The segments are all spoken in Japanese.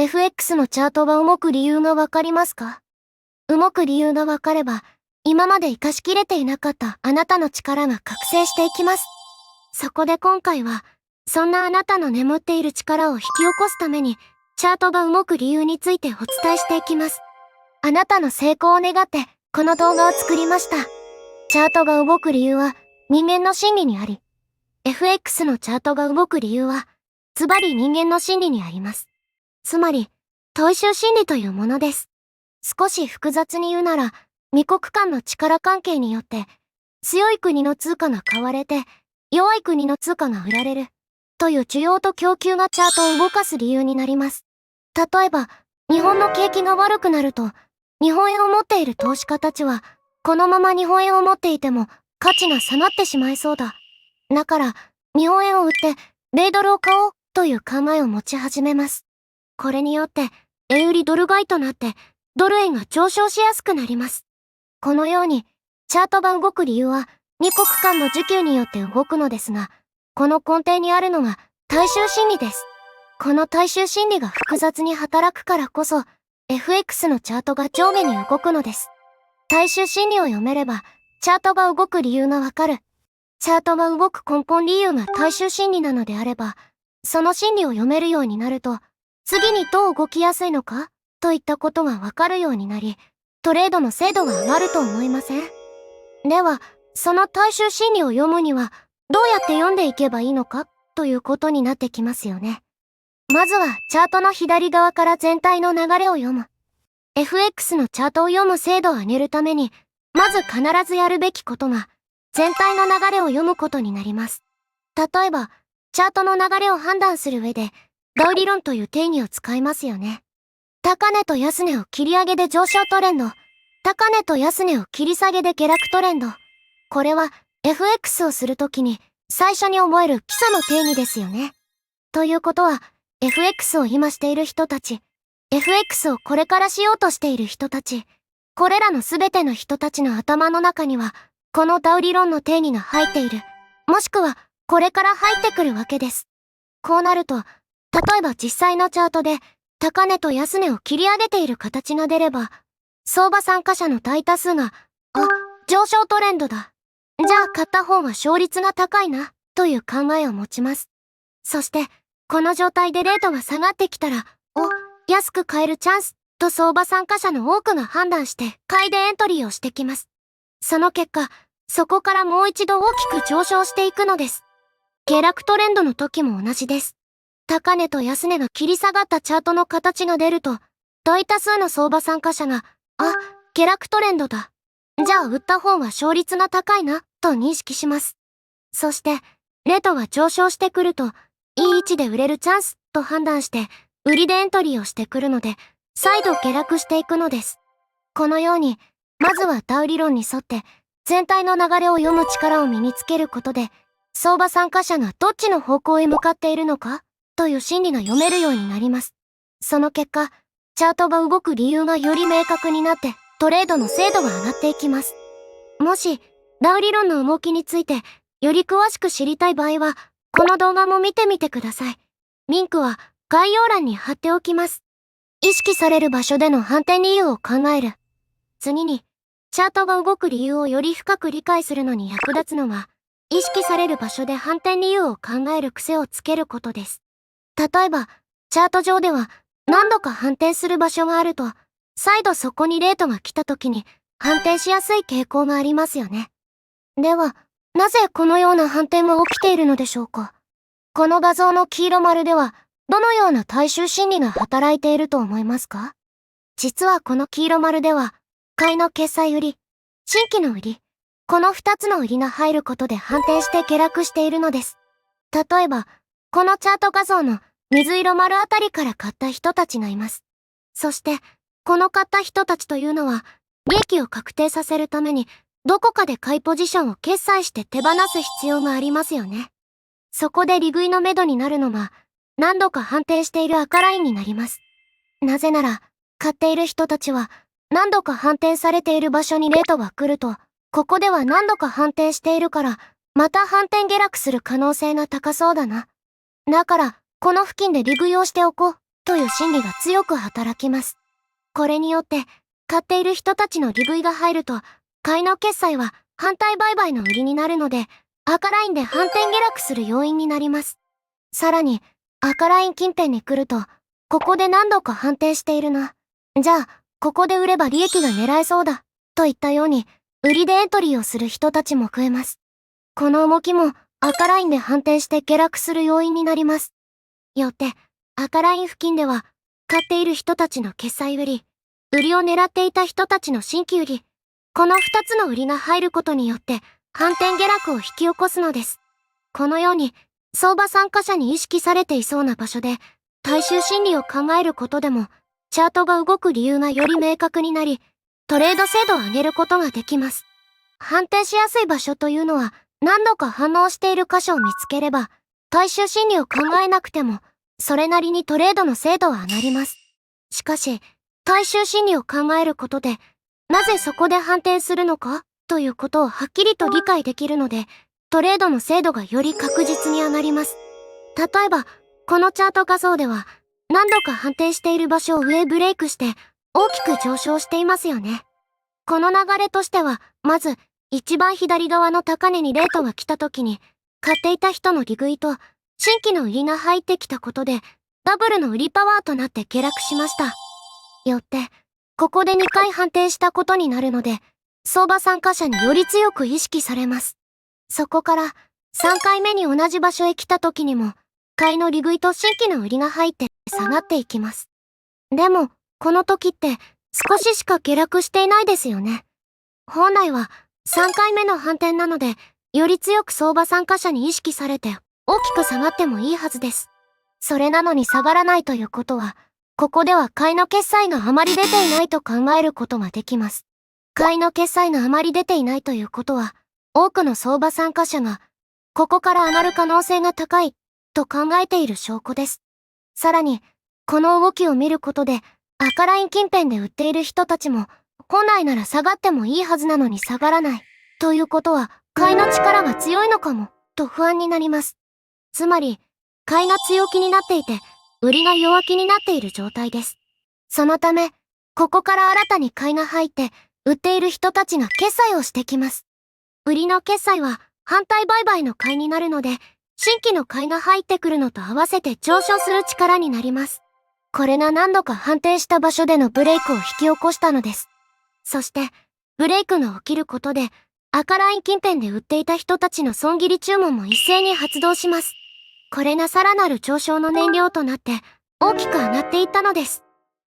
FX のチャートが動く理由がわかりますか？動く理由がわかれば、今まで活かしきれていなかったあなたの力が覚醒していきます。そこで今回は、そんなあなたの眠っている力を引き起こすために、チャートが動く理由についてお伝えしていきます。あなたの成功を願って、この動画を作りました。チャートが動く理由は、人間の心理にあり、FX のチャートが動く理由は、ズバリ人間の心理にあります。つまり、大衆心理というものです。少し複雑に言うなら、二国間の力関係によって、強い国の通貨が買われて、弱い国の通貨が売られる、という需要と供給がチャートを動かす理由になります。例えば、日本の景気が悪くなると、日本円を持っている投資家たちは、このまま日本円を持っていても、価値が下がってしまいそうだ。だから、日本円を売って、米ドルを買おう、という考えを持ち始めます。これによって、円売りドル買いとなって、ドル円が上昇しやすくなります。このように、チャートが動く理由は、二国間の需給によって動くのですが、この根底にあるのが、大衆心理です。この大衆心理が複雑に働くからこそ、FX のチャートが上下に動くのです。大衆心理を読めれば、チャートが動く理由がわかる。チャートが動く根本理由が大衆心理なのであれば、その心理を読めるようになると、次にどう動きやすいのかといったことがわかるようになり、トレードの精度が上がると思いません？では、その大衆心理を読むには、どうやって読んでいけばいいのかということになってきますよね。まずは、チャートの左側から全体の流れを読む。FX のチャートを読む精度を上げるために、まず必ずやるべきことが、全体の流れを読むことになります。例えば、チャートの流れを判断する上で、ダウ理論という定義を使いますよね。高値と安値を切り上げで上昇トレンド。高値と安値を切り下げで下落トレンド。これは FX をするときに最初に覚える基礎の定義ですよね。ということは FX を今している人たち、FX をこれからしようとしている人たち、これらのすべての人たちの頭の中にはこのダウ理論の定義が入っている。もしくはこれから入ってくるわけです。こうなると、例えば実際のチャートで高値と安値を切り上げている形が出れば、相場参加者の大多数が、上昇トレンドだ。じゃあ買った方が勝率が高いな、という考えを持ちます。そして、この状態でレートが下がってきたら、安く買えるチャンス、と相場参加者の多くが判断して買いでエントリーをしてきます。その結果、そこからもう一度大きく上昇していくのです。下落トレンドの時も同じです。高値と安値が切り下がったチャートの形が出ると、大多数の相場参加者が、下落トレンドだ。じゃあ売った方が勝率が高いな、と認識します。そして、レートが上昇してくると、いい位置で売れるチャンス、と判断して、売りでエントリーをしてくるので、再度下落していくのです。このように、まずはダウ理論に沿って、全体の流れを読む力を身につけることで、相場参加者がどっちの方向へ向かっているのか、という心理が読めるようになります。その結果、チャートが動く理由がより明確になって、トレードの精度が上がっていきます。もし、ダウ理論の動きについて、より詳しく知りたい場合は、この動画も見てみてください。リンクは概要欄に貼っておきます。意識される場所での反転理由を考える。次に、チャートが動く理由をより深く理解するのに役立つのが、意識される場所で反転理由を考える癖をつけることです。例えば、チャート上では何度か反転する場所があると、再度そこにレートが来た時に反転しやすい傾向がありますよね。では、なぜこのような反転が起きているのでしょうか？この画像の黄色丸では、どのような大衆心理が働いていると思いますか？実はこの黄色丸では、買いの決済売り、新規の売り、この2つの売りが入ることで反転して下落しているのです。例えば、このチャート画像の水色丸あたりから買った人たちがいます。そして、この買った人たちというのは、利益を確定させるために、どこかで買いポジションを決済して手放す必要がありますよね。そこで利食いのめどになるのが、何度か反転している赤ラインになります。なぜなら、買っている人たちは、何度か反転されている場所にレートが来ると、ここでは何度か反転しているから、また反転下落する可能性が高そうだな。だから、この付近で利食いをしておこう、という心理が強く働きます。これによって、買っている人たちの利食いが入ると、買いの決済は反対売買の売りになるので、赤ラインで反転下落する要因になります。さらに、赤ライン近辺に来ると、ここで何度か反転しているな。じゃあ、ここで売れば利益が狙えそうだ。といったように、売りでエントリーをする人たちも増えます。この動きも赤ラインで反転して下落する要因になります。よって、赤ライン付近では、買っている人たちの決済売り、売りを狙っていた人たちの新規売り、この2つの売りが入ることによって、反転下落を引き起こすのです。このように、相場参加者に意識されていそうな場所で、大衆心理を考えることでも、チャートが動く理由がより明確になり、トレード精度を上げることができます。反転しやすい場所というのは、何度か反応している箇所を見つければ、大衆心理を考えなくても、それなりにトレードの精度は上がります。しかし、大衆心理を考えることで、なぜそこで反転するのかということをはっきりと理解できるので、トレードの精度がより確実に上がります。例えば、このチャート画像では、何度か反転している場所を上ブレイクして、大きく上昇していますよね。この流れとしては、まず、一番左側の高値にレートが来た時に、買っていた人の利食いと、新規の売りが入ってきたことで、ダブルの売りパワーとなって下落しました。よって、ここで2回反転したことになるので、相場参加者により強く意識されます。そこから、3回目に同じ場所へ来た時にも、買いの利食いと新規の売りが入って下がっていきます。でも、この時って少ししか下落していないですよね。本来は3回目の反転なので、より強く相場参加者に意識されて大きく下がってもいいはずです。それなのに下がらないということは、ここでは買いの決済があまり出ていないと考えることができます。買いの決済があまり出ていないということは、多くの相場参加者が、ここから上がる可能性が高いと考えている証拠です。さらに、この動きを見ることで、赤ライン近辺で売っている人たちも、本来なら下がってもいいはずなのに下がらない。ということは、買いの力が強いのかも、と不安になります。つまり、買いが強気になっていて、売りが弱気になっている状態です。そのため、ここから新たに買いが入って、売っている人たちが決済をしてきます。売りの決済は反対売買の買いになるので、新規の買いが入ってくるのと合わせて上昇する力になります。これが何度か反転した場所でのブレイクを引き起こしたのです。そして、ブレイクが起きることで、赤ライン近辺で売っていた人たちの損切り注文も一斉に発動します。これがさらなる上昇の燃料となって、大きく上がっていったのです。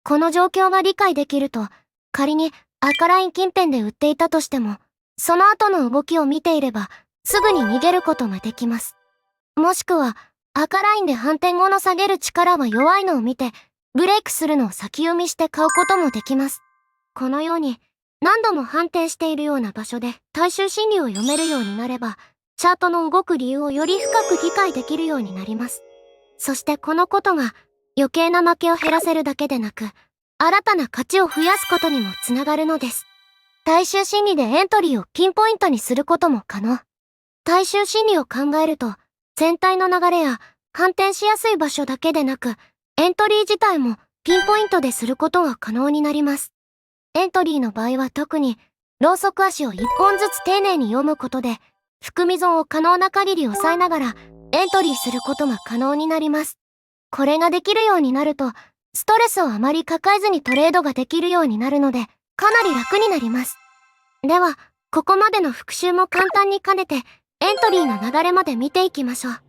この状況が理解できると、仮に赤ライン近辺で売っていたとしても、その後の動きを見ていれば、すぐに逃げることができます。もしくは、赤ラインで反転後の下げる力は弱いのを見て、ブレイクするのを先読みして買うこともできます。このように、何度も反転しているような場所で大衆心理を読めるようになれば、チャートの動く理由をより深く理解できるようになります。そしてこのことが、余計な負けを減らせるだけでなく、新たな勝ちを増やすことにもつながるのです。大衆心理でエントリーをピンポイントにすることも可能。大衆心理を考えると、全体の流れや反転しやすい場所だけでなく、エントリー自体もピンポイントですることが可能になります。エントリーの場合は特に、ローソク足を1本ずつ丁寧に読むことで、含み損を可能な限り抑えながらエントリーすることが可能になります。これができるようになると、ストレスをあまり抱えずにトレードができるようになるので、かなり楽になります。では、ここまでの復習も簡単に兼ねて、エントリーの流れまで見ていきましょう。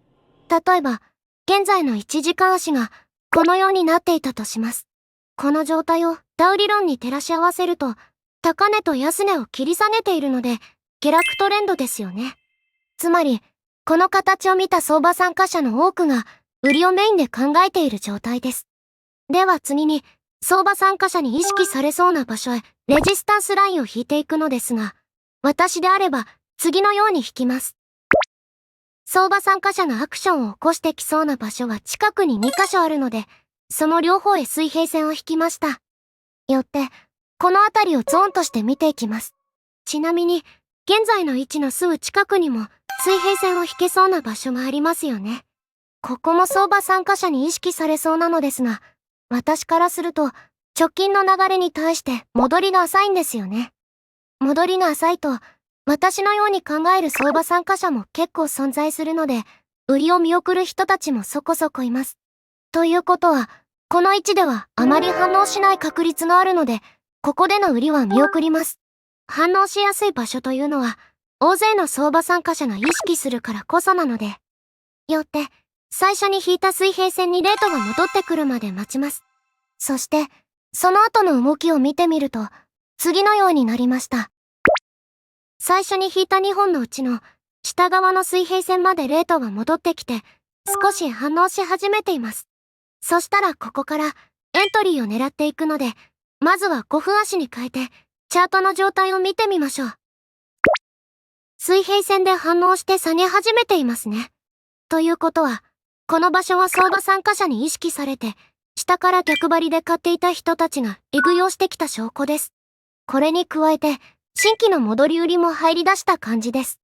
例えば、現在の1時間足がこのようになっていたとします。この状態をダウ理論に照らし合わせると、高値と安値を切り下げているので、下落トレンドですよね。つまり、この形を見た相場参加者の多くが、売りをメインで考えている状態です。では次に、相場参加者に意識されそうな場所へ、レジスタンスラインを引いていくのですが、私であれば、次のように引きます。相場参加者がアクションを起こしてきそうな場所は近くに2箇所あるので、その両方へ水平線を引きました。よって、この辺りをゾーンとして見ていきます。ちなみに、現在の位置のすぐ近くにも水平線を引けそうな場所がありますよね。ここも相場参加者に意識されそうなのですが、私からすると、直近の流れに対して戻りが浅いんですよね。戻りが浅いと、私のように考える相場参加者も結構存在するので、売りを見送る人たちもそこそこいます。ということは、この位置ではあまり反応しない確率があるので、ここでの売りは見送ります。反応しやすい場所というのは、大勢の相場参加者が意識するからこそなので、よって、最初に引いた水平線にレートが戻ってくるまで待ちます。そして、その後の動きを見てみると、次のようになりました。最初に引いた2本のうちの、下側の水平線までレートが戻ってきて、少し反応し始めています。そしたらここから、エントリーを狙っていくので、まずは5分足に変えて、チャートの状態を見てみましょう。水平線で反応して下げ始めていますね。ということは、この場所は相場参加者に意識されて、下から逆張りで買っていた人たちが利食いをしてきた証拠です。これに加えて、新規の戻り売りも入り出した感じです。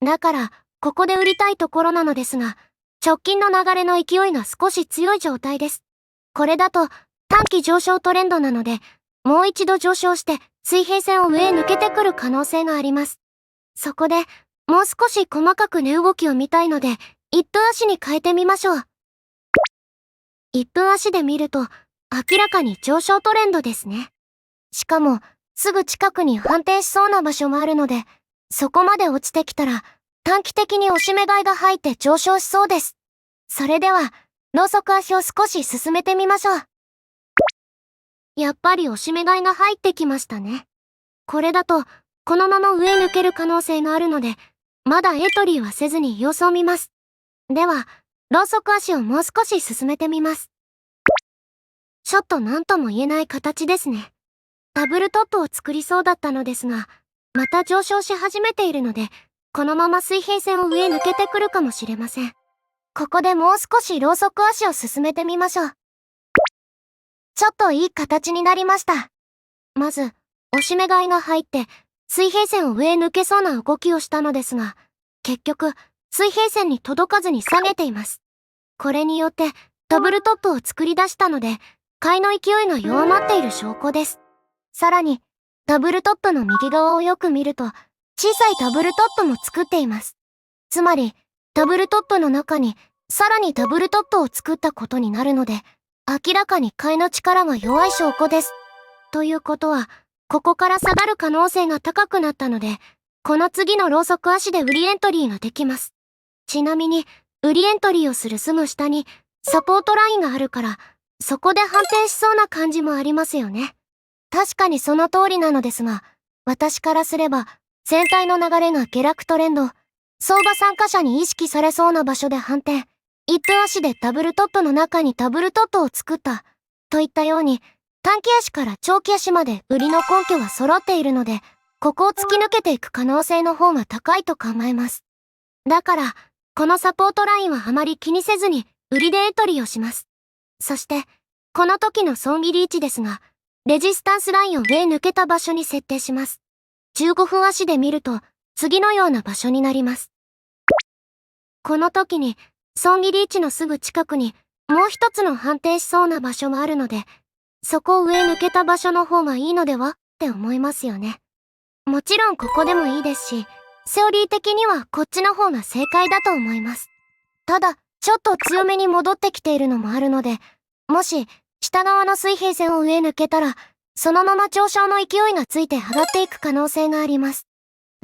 だから、ここで売りたいところなのですが、直近の流れの勢いが少し強い状態です。これだと、短期上昇トレンドなので、もう一度上昇して水平線を上へ抜けてくる可能性があります。そこで、もう少し細かく値動きを見たいので、1分足に変えてみましょう。1分足で見ると、明らかに上昇トレンドですね。しかも、すぐ近くに反転しそうな場所もあるので、そこまで落ちてきたら、短期的に押し目買いが入って上昇しそうです。それでは、ローソク足を少し進めてみましょう。やっぱり押し目買いが入ってきましたね。これだと、このまま上抜ける可能性があるので、まだエントリーはせずに様子を見ます。では、ローソク足をもう少し進めてみます。ちょっと何とも言えない形ですね。ダブルトップを作りそうだったのですが、また上昇し始めているので、このまま水平線を上抜けてくるかもしれません。ここでもう少しローソク足を進めてみましょう。ちょっといい形になりました。まず、押し目買いが入って、水平線を上へ抜けそうな動きをしたのですが、結局、水平線に届かずに下げています。これによって、ダブルトップを作り出したので、買いの勢いが弱まっている証拠です。さらに、ダブルトップの右側をよく見ると、小さいダブルトップも作っています。つまり、ダブルトップの中に、さらにダブルトップを作ったことになるので、明らかに買いの力が弱い証拠です。ということは、ここから下がる可能性が高くなったので、この次のローソク足で売りエントリーができます。ちなみに、売りエントリーをするすぐ下に、サポートラインがあるから、そこで反転しそうな感じもありますよね。確かにその通りなのですが、私からすれば、全体の流れが下落トレンド、相場参加者に意識されそうな場所で反転、1分足でダブルトップの中にダブルトップを作った、といったように、短期足から長期足まで売りの根拠は揃っているので、ここを突き抜けていく可能性の方が高いと考えます。だから、このサポートラインはあまり気にせずに、売りでエントリーをします。そして、この時の損切り位置ですが、レジスタンスラインを上抜けた場所に設定します。15分足で見ると、次のような場所になります。この時に、損切り位置のすぐ近くに、もう一つの反転しそうな場所があるので、そこを上抜けた場所の方がいいのではって思いますよね。もちろんここでもいいですし、セオリー的にはこっちの方が正解だと思います。ただ、ちょっと強めに戻ってきているのもあるので、もし、下側の水平線を上抜けたら、そのまま上昇の勢いがついて上がっていく可能性があります。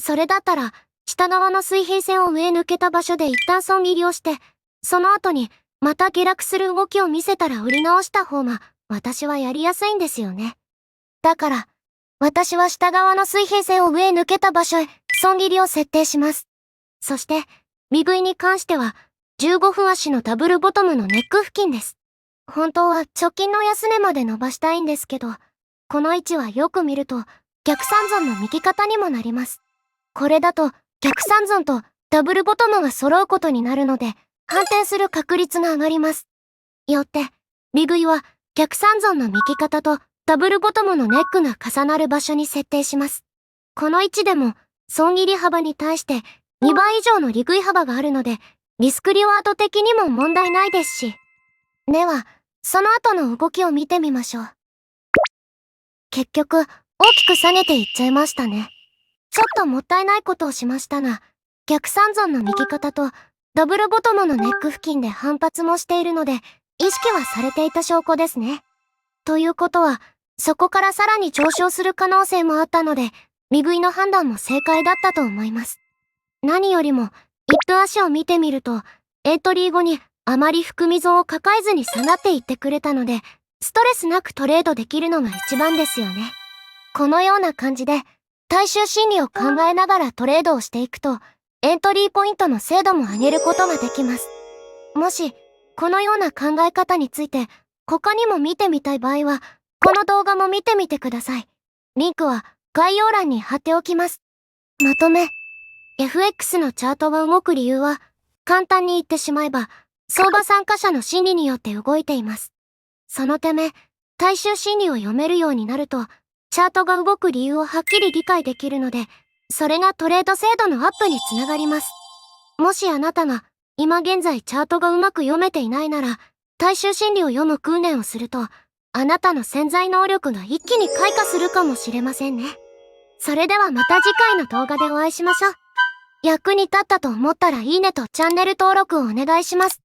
それだったら、下側の水平線を上抜けた場所で一旦損切りをして、その後に、また下落する動きを見せたら売り直した方が、私はやりやすいんですよね。だから、私は下側の水平線を上抜けた場所へ、損切りを設定します。そして、利食いに関しては、15分足のダブルボトムのネック付近です。本当は直近の安値まで伸ばしたいんですけど、この位置はよく見ると逆三尊の右肩にもなります。これだと逆三尊とダブルボトムが揃うことになるので、反転する確率が上がります。よって、利食いは逆三尊の右肩とダブルボトムのネックが重なる場所に設定します。この位置でも損切り幅に対して2倍以上の利食い幅があるので、リスクリワード的にも問題ないですし。では、その後の動きを見てみましょう。結局、大きく下げていっちゃいましたね。ちょっともったいないことをしましたが、逆三尊の右肩とダブルボトムのネック付近で反発もしているので、意識はされていた証拠ですね。ということは、そこからさらに上昇する可能性もあったので、見食いの判断も正解だったと思います。何よりも、一分足を見てみると、エントリー後にあまり含み損を抱えずに下がっていってくれたので、ストレスなくトレードできるのが一番ですよね。このような感じで、大衆心理を考えながらトレードをしていくと、エントリーポイントの精度も上げることができます。もし、このような考え方について、他にも見てみたい場合は、この動画も見てみてください。リンクは概要欄に貼っておきます。まとめ。FX のチャートが動く理由は、簡単に言ってしまえば、相場参加者の心理によって動いています。そのため、大衆心理を読めるようになると、チャートが動く理由をはっきり理解できるので、それがトレード精度のアップにつながります。もしあなたが、今現在チャートがうまく読めていないなら、大衆心理を読む訓練をすると、あなたの潜在能力が一気に開花するかもしれませんね。それではまた次回の動画でお会いしましょう。役に立ったと思ったらいいねとチャンネル登録をお願いします。